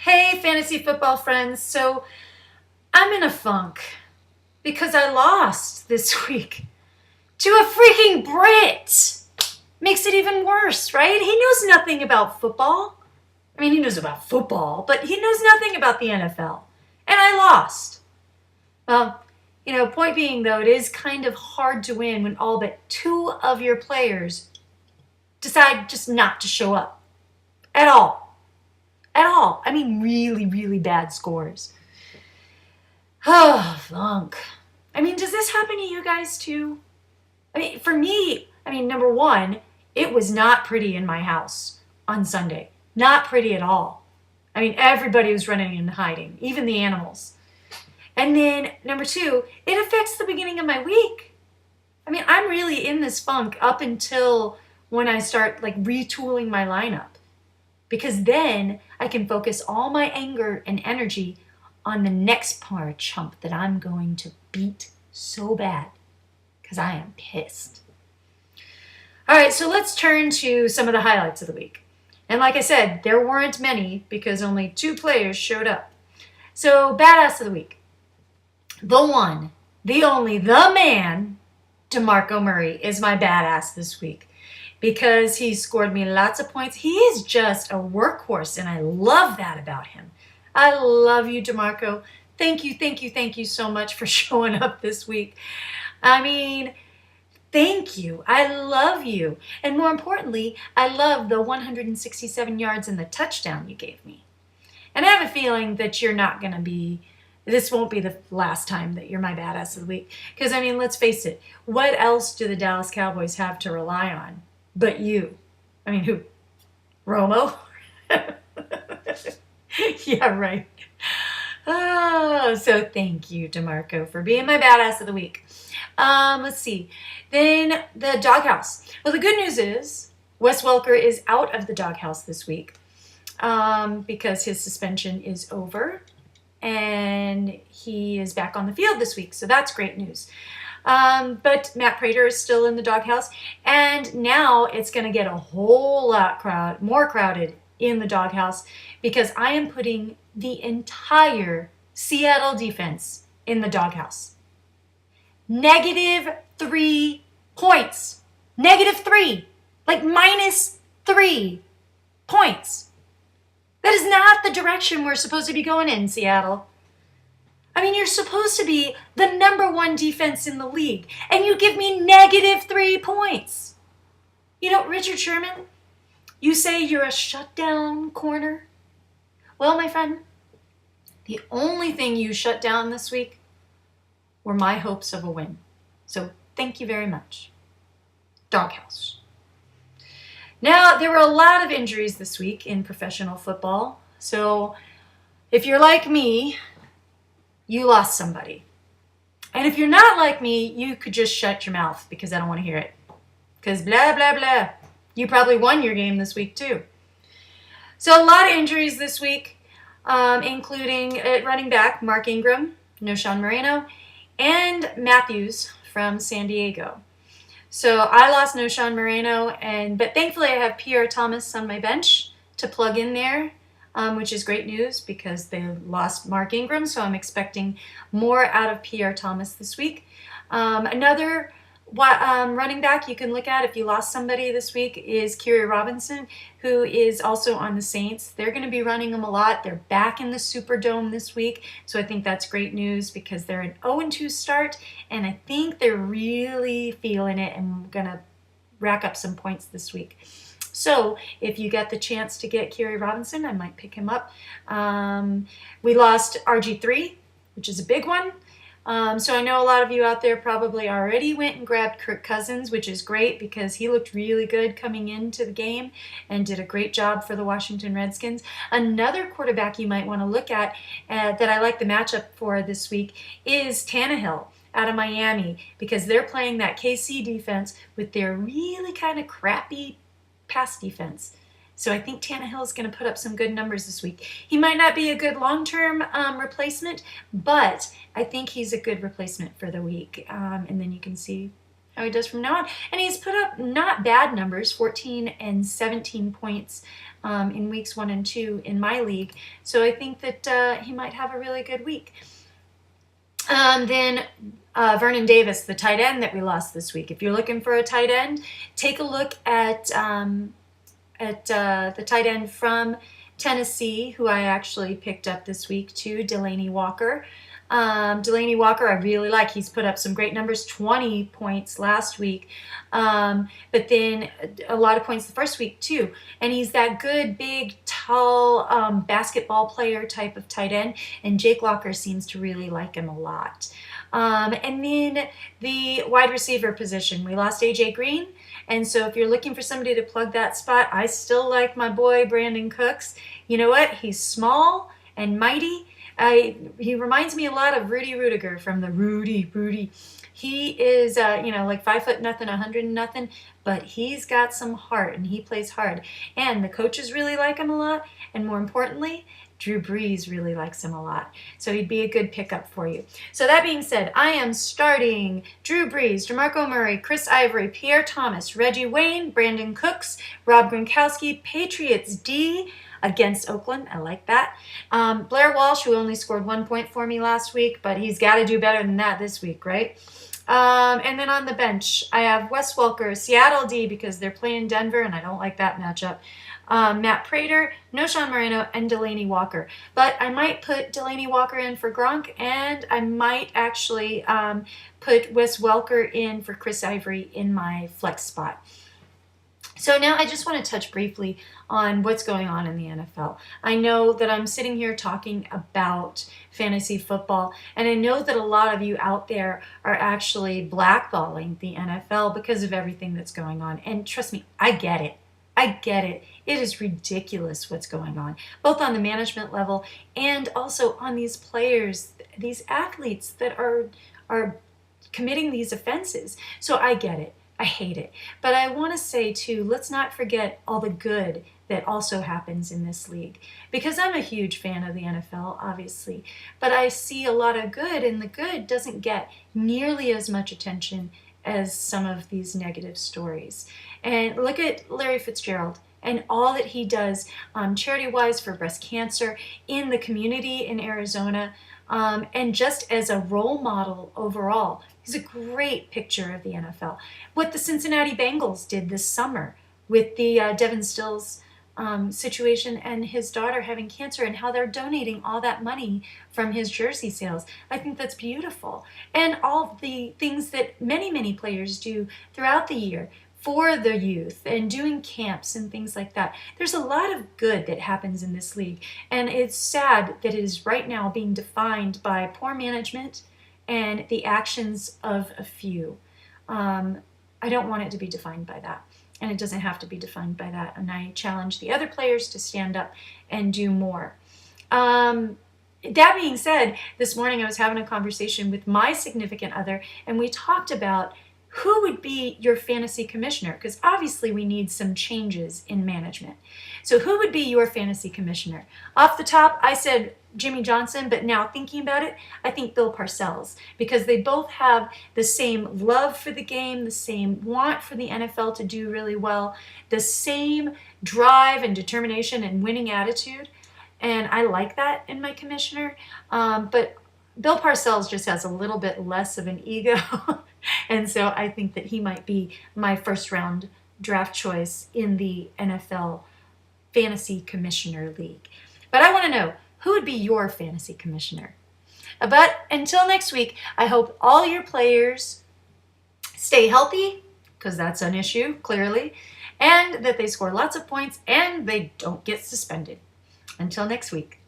Hey, fantasy football friends. So I'm in a funk because I lost this week to a freaking Brit. Makes it even worse, right? He knows nothing about football. I mean, he knows about football, but he knows nothing about the NFL. And I lost. Well, point being though, it is kind of hard to win when all but two of your players decide just not to show up at all. At all. I mean, really, really bad scores. Oh, funk. I mean, does this happen to you guys too? I mean, for me, number one, it was not pretty in my house on Sunday. Not pretty at all. I mean, everybody was running and hiding, even the animals. And then number two, it affects the beginning of my week. I mean, I'm really in this funk up until when I start like retooling my lineup. Because then I can focus all my anger and energy on the next part chump that I'm going to beat so bad. Because I am pissed. All right, so let's turn to some of the highlights of the week. And like I said, there weren't many because only two players showed up. So, badass of the week. The one, the only, the man, DeMarco Murray is my badass this week because he scored me lots of points. He is just a workhorse, and I love that about him. I love you, DeMarco. Thank you so much for showing up this week. I mean, thank you. I love you. And more importantly, I love the 167 yards and the touchdown you gave me. And I have a feeling that this won't be the last time that you're my badass of the week. Because, I mean, let's face it. What else do the Dallas Cowboys have to rely on but you? I mean, who? Romo? Yeah, right. Oh, so thank you, DeMarco, for being my badass of the week. Let's see. Then the doghouse. Well, the good news is Wes Welker is out of the doghouse this week because his suspension is over. And he is back on the field this week, so that's great news. But Matt Prater is still in the doghouse, and now it's going to get a whole lot more crowded in the doghouse because I am putting the entire Seattle defense in the doghouse. -3 points. -3. Like -3 points. That is not the direction we're supposed to be going in, Seattle. I mean, you're supposed to be the number one defense in the league, and you give me -3 points. You know, Richard Sherman, you say you're a shutdown corner. Well, my friend, the only thing you shut down this week were my hopes of a win. So thank you very much. Doghouse. Now, there were a lot of injuries this week in professional football. So if you're like me, you lost somebody. And if you're not like me, you could just shut your mouth because I don't want to hear it. Because blah, blah, blah. You probably won your game this week too. So a lot of injuries this week, including running back Mark Ingram, Knowshon Moreno, and Matthews from San Diego. So I lost Knowshon Moreno, but thankfully I have Pierre Thomas on my bench to plug in there, which is great news because they lost Mark Ingram, so I'm expecting more out of Pierre Thomas this week. Another running back you can look at if you lost somebody this week is Kerry Robinson, who is also on the Saints. They're going to be running him a lot. They're back in the Superdome this week, so I think that's great news because they're an 0-2 start, and I think they're really feeling it and going to rack up some points this week. So if you get the chance to get Kerry Robinson, I might pick him up. We lost RG3, which is a big one. So I know a lot of you out there probably already went and grabbed Kirk Cousins, which is great because he looked really good coming into the game and did a great job for the Washington Redskins. Another quarterback you might want to look at that I like the matchup for this week is Tannehill out of Miami because they're playing that KC defense with their really kind of crappy pass defense. So I think Tannehill is going to put up some good numbers this week. He might not be a good long-term replacement, but I think he's a good replacement for the week. And then you can see how he does from now on. And he's put up not bad numbers, 14 and 17 points in weeks 1 and 2 in my league. So I think that he might have a really good week. Then Vernon Davis, the tight end that we lost this week. If you're looking for a tight end, take a look at the tight end from Tennessee, who I actually picked up this week too, Delanie Walker. Delanie Walker, I really like. He's put up some great numbers, 20 points last week, but then a lot of points the first week too. And he's that good, big, tall basketball player type of tight end, and Jake Locker seems to really like him a lot. And then the wide receiver position, we lost AJ Green. And so if you're looking for somebody to plug that spot, I still like my boy Brandon Cooks. You know what? He's small and mighty. He reminds me a lot of Rudy Rudiger from the Rudy. He is, like 5 foot nothing, 100 nothing, but he's got some heart and he plays hard. And the coaches really like him a lot. And more importantly, Drew Brees really likes him a lot. So he'd be a good pickup for you. So that being said, I am starting Drew Brees, DeMarco Murray, Chris Ivory, Pierre Thomas, Reggie Wayne, Brandon Cooks, Rob Gronkowski, Patriots D against Oakland. I like that. Blair Walsh, who only scored 1 point for me last week, but he's got to do better than that this week, right? And then on the bench, I have Wes Welker, Seattle D, because they're playing Denver, and I don't like that matchup. Matt Prater, Noshawn Moreno, and Delanie Walker. But I might put Delanie Walker in for Gronk, and I might actually put Wes Welker in for Chris Ivory in my flex spot. So now I just want to touch briefly on what's going on in the NFL. I know that I'm sitting here talking about fantasy football, and I know that a lot of you out there are actually blackballing the NFL because of everything that's going on. And trust me, I get it. It is ridiculous what's going on, both on the management level and also on these players, these athletes that are committing these offenses. So I get it. I hate it. But I want to say, too, let's not forget all the good that also happens in this league. Because I'm a huge fan of the NFL, obviously. But I see a lot of good, and the good doesn't get nearly as much attention as some of these negative stories. And look at Larry Fitzgerald and all that he does charity-wise for breast cancer in the community in Arizona, and just as a role model overall. He's a great picture of the NFL. What the Cincinnati Bengals did this summer with the Devin Stills situation and his daughter having cancer, and how they're donating all that money from his jersey sales. I think that's beautiful. And all the things that many, many players do throughout the year for the youth and doing camps and things like that. There's a lot of good that happens in this league. And it's sad that it is right now being defined by poor management and the actions of a few. I don't want it to be defined by that. And it doesn't have to be defined by that. And I challenge the other players to stand up and do more. That being said, this morning I was having a conversation with my significant other, and we talked about who would be your fantasy commissioner, because obviously we need some changes in management. So who would be your fantasy commissioner? Off the top, I said Jimmy Johnson, but now thinking about it, I think Bill Parcells, because they both have the same love for the game, the same want for the NFL to do really well, the same drive and determination and winning attitude, and I like that in my commissioner. But Bill Parcells just has a little bit less of an ego, and so I think that he might be my first round draft choice in the NFL Fantasy Commissioner League. But I want to know, who would be your fantasy commissioner? But until next week, I hope all your players stay healthy, because that's an issue, clearly, and that they score lots of points and they don't get suspended. Until next week.